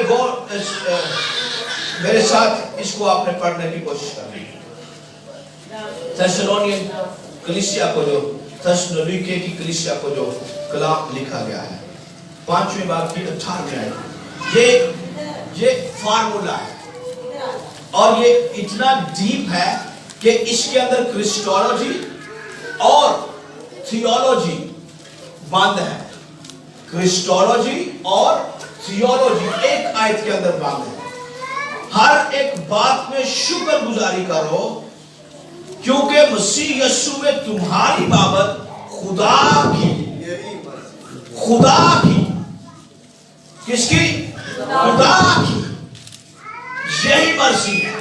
Speaker 1: मेरे साथ इसको आपने पढ़ने की कोशिश करनी है। थेसलोनियन कलीसिया को, जो थेसलोनिके की कलीसिया को जो कलाम लिखा गया है, 5वें बाब की 18वीं आयत, ये फार्मूला है और ये इतना डीप है कि इसके अंदर क्रिस्टोलॉजी और थियोलॉजी बंद है। क्रिस्टोलॉजी और थियोलॉजी एक आयत के अंदर बंद है। हर एक बात में शुक्रगुजारी करो, क्योंकि मसीह यीशु में तुम्हारी बाबत खुदा की किसकी? खुदा की यही मर्जी है।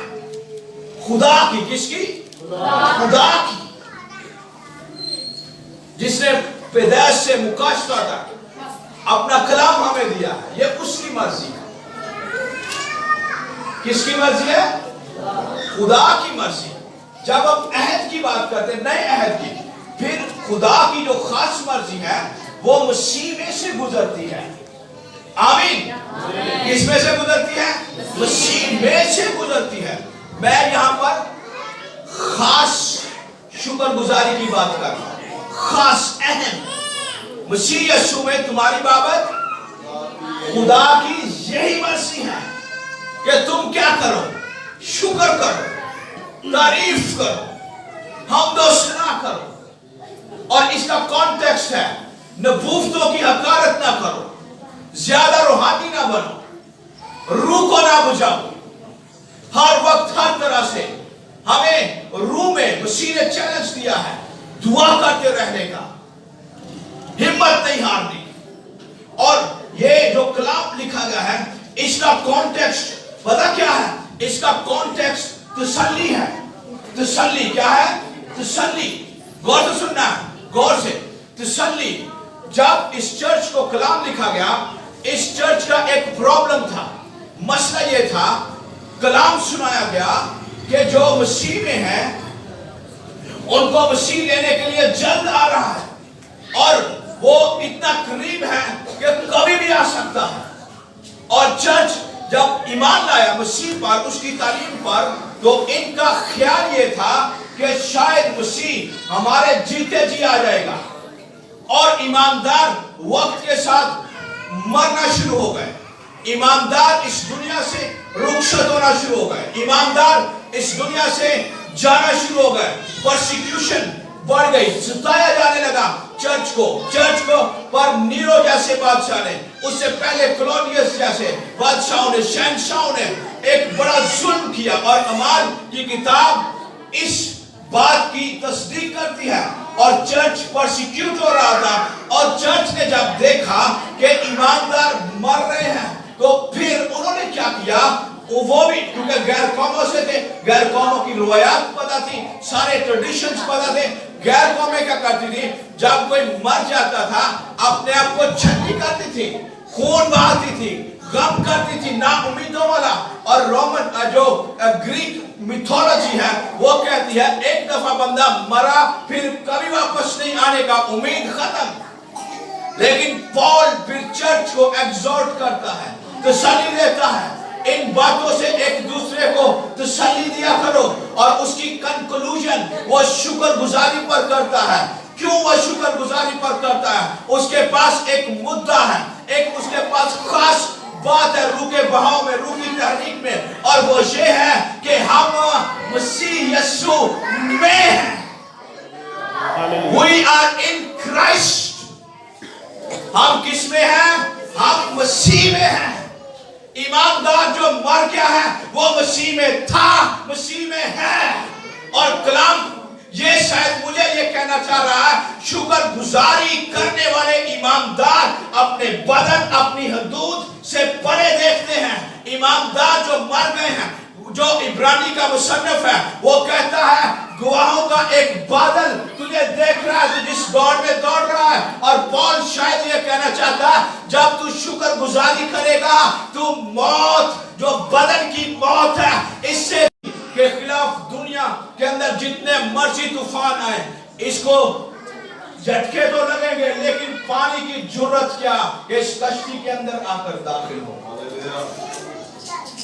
Speaker 1: खुदा की किसकी? खुदा की, जिसने पैदाइश से मुकाशफा तक अपना कलाम हमें दिया है, ये उसकी मर्जी है। किसकी मर्जी है? खुदा की मर्जी। जब हम अहद की बात करते हैं, नए अहद की, फिर खुदा की जो खास मर्जी है वो मसीह में से गुजरती है। आमीन। किसमें से गुजरती है? मसीह में से गुजरती है। मैं यहां पर खास शुक्रगुजारी की बात कर रहा हूं, खास अहम। मसीह यीशु में तुम्हारी बाबत खुदा की यही मर्जी है कि तुम क्या करो? शुक्र करो, तारीफ करो, हमदोसना करो। और इसका कॉन्टेक्स्ट है, नबूवतों की हकारत ना करो, ज्यादा रूहानी ना बनो, रूह को ना बुझाओ। हर वक्त हर तरह से हमें रूह में मसीह ने चैलेंज दिया है दुआ करते रहने का, हिम्मत नहीं हारनी। और ये जो कलाम लिखा गया है, इसका कॉन्टेक्स्ट पता क्या है? इसका कॉन्टेक्स्ट तसल्ली है। तसल्ली क्या है? तसल्ली। गौर से सुनना, गौर से। तसल्ली। जब इस चर्च को कलाम लिखा गया, इस चर्च का एक प्रॉब्लम था, मसला ये था, कलाम सुनाया गया कि जो मसीह में है उनको मसीह लेने के लिए जल्द आ रहा है और वो इतना करीब है कि कभी भी आ सकता है। और चर्च जब ईमान लाया मसीह पर, उसकी तालीम पर, तो इनका ख्याल ये था कि शायद मसीह हमारे जीते जी आ जाएगा। और ईमानदार वक्त के साथ मरना शुरू हो गए। ईमानदार इस दुनिया से रुखसत होना शुरू हो गए। ईमानदार इस दुनिया से जाना शुरू हो गए। परसिक्यूशन बढ़ गई, सताया जाने लगा चर्च को। पर नीरो जैसे बादशाह ने, उससे पहले क्लोडियस जैसे बादशाहों ने, शहंशाहों ने एक बड़ा जुल्म किया। और अमाल की किताब इस बात की तस्दीक करती है। और चर्च परसिक्यूट हो रहा था और चर्च ने जब देखा कि ईमानदार मर रहे हैं, तो फिर उन्होंने क्या किया? वो भी, क्योंकि गैर कौमों से थे, गैर कौमों की रवायात पता थी, सारे ट्रेडिशंस पता थे। गैर कौमें क्या करती थी? जब कोई मर जाता था, अपने आप को छठी करती थी, खून बहाती थी, गम करती थी, ना उम्मीदों वाला। और रोमन जो ग्रीक मिथोलॉजी है वो कहती है एक दफा बंदा मरा फिर कभी वापस नहीं आने का, उम्मीद खत्म। लेकिन पॉल फिर चर्च को एग्जॉर्ट करता है, तसल्ली देता है, इन बातों से एक दूसरे को तसल्ली दिया करो। اور اس کی کنکلوژن وہ شکر گزاری پر کرتا ہے. کیوں وہ شکر گزاری پر کرتا ہے؟ اس کے پاس ایک مدعا ہے, ایک اس کے پاس خاص بات ہے روح کے بہاؤ میں, روح کی تحریک میں, اور وہ یہ ہے کہ ہم مسیح یسوع میں ہیں. We are in Christ. ہم کس میں ہیں؟ ہم مسیح میں ہیں. ایماندار جو مر گیا ہے وہ مسیح میں تھا, مسیح میں ہے. اور کلام یہ شاید مجھے یہ کہنا چاہ رہا ہے, شکر گزاری کرنے والے ایماندار اپنے بدن, اپنی حدود سے پرے دیکھتے ہیں. ایماندار جو مر گئے ہیں, جو عبرانی کا مصنف ہے وہ کہتا ہے گواہوں کا ایک بادل تجھے دیکھ رہا ہے, تو جس دوڑ میں دوڑ رہا ہے. اور پال شاید یہ کہنا چاہتا ہے جب تو شکر گزاری کرے گا تو موت جو بدن کی موت ہے اس سے کے خلاف دنیا کے اندر جتنے مرضی طوفان آئے اس کو جھٹکے تو لگیں گے, لیکن پانی کی جرت کیا کہ اس کشتی کے اندر آ کر داخل ہو.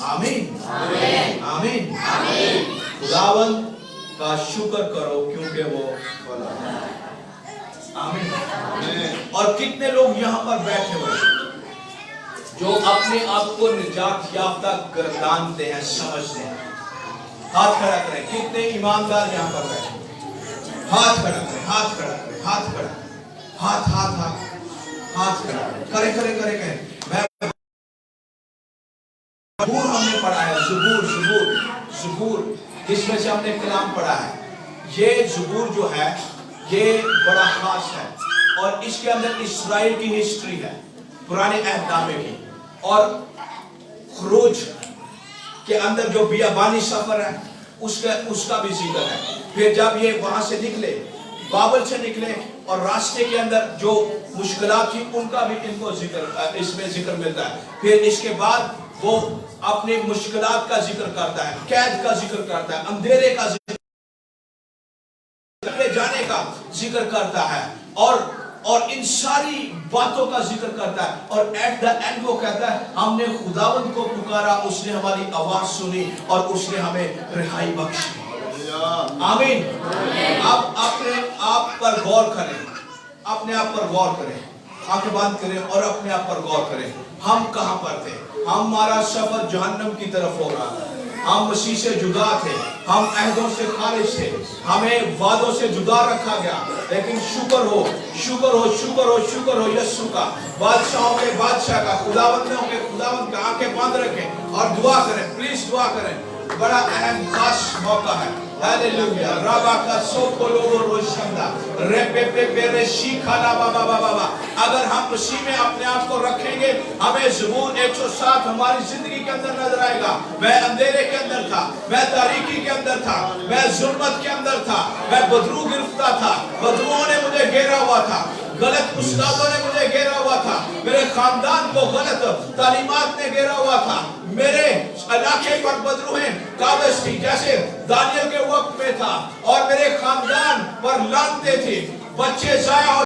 Speaker 1: آمین آمین آمین. خداوند کا شکر کرو کیونکہ وہ بھلا ہے. آمین. اور کتنے لوگ یہاں پر بیٹھے ہوئے جو اپنے آپ کو نجات یافتہ گردانتے ہیں, سمجھتے ہیں؟ ہاتھ کھڑا کریں. کتنے ایماندار یہاں پر بیٹھے؟ ہاتھ کھڑا کریں, ہاتھ کھڑا کریں, ہاتھ کھڑا کریں, ہاتھ ہاتھ ہاتھ ہاتھ کھڑا کریں, کریں کریں کریں. زبور ہم نے پڑھا ہے, زبور زبور زبور جس میں سے ہم نے کلام پڑھا ہے. یہ زبور جو ہے یہ بڑا خاص ہے اور اس کے اندر اسرائیل کی ہسٹری ہے, پرانے عہد نامے کی, اور خروج کے اندر جو بیابانی سفر ہے اس کا بھی ذکر ہے. پھر جب یہ وہاں سے نکلے, بابل سے نکلے, اور راستے کے اندر جو مشکلات تھی ان کا بھی ان کو ذکر, اس میں ذکر ملتا ہے. پھر اس کے بعد وہ اپنی مشکلات کا ذکر کرتا ہے, قید کا ذکر کرتا ہے, اندھیرے کا ذکر, جانے کا ذکر کرتا ہے, اور ان ساری باتوں کا ذکر کرتا ہے. اور ایٹ دا اینڈ وہ کہتا ہے ہم نے خداوند کو پکارا, اس نے ہماری آواز سنی اور اس نے ہمیں رہائی بخشی. آمین. اب اپنے آپ پر غور کریں, اپنے آپ پر غور کریں, آنکھیں بند کریں اور اپنے آپ پر غور کریں. ہم کہاں پر تھے؟ ہمارا سفر جہنم کی طرف ہو رہا تھا. ہم مسیح سے جدا تھے, ہم عہدوں سے خارج تھے, ہمیں وعدوں سے جدا رکھا گیا. لیکن شکر ہو شکر ہو شکر ہو شکر ہو یسوع کا, بادشاہوں کے بادشاہ کا, خداوندوں کے خداوند کا. آنکھیں بند رکھیں اور دعا کریں, پلیز دعا کریں. بڑا اہم خاص موقع ہے. ہاللویا. رابا کا سوکولو روشندا ریپے پے پے شیکھا لا بابا بابا. اگر ہم مسیح میں اپنے آپ کو رکھیں گے, ہمیں زبور 107 ہماری زندگی کے اندر نظر آئے گا. میں اندھیرے کے اندر تھا, میں تاریکی کے اندر تھا, میں ظلمت کے اندر تھا, میں بدرو گرفتہ تھا, بدروؤں نے مجھے گھیرا ہوا تھا, غلط استادوں نے مجھے گھیرا ہوا تھا, میرے خاندان کو غلط تعلیمات نے گھیرا ہوا تھا, میرے علاقے پر بدروہیں قابض تھی جیسے دانیل کے وقت میں تھا, اور میرے خاندان پر لعنتیں تھی, بچے ضائع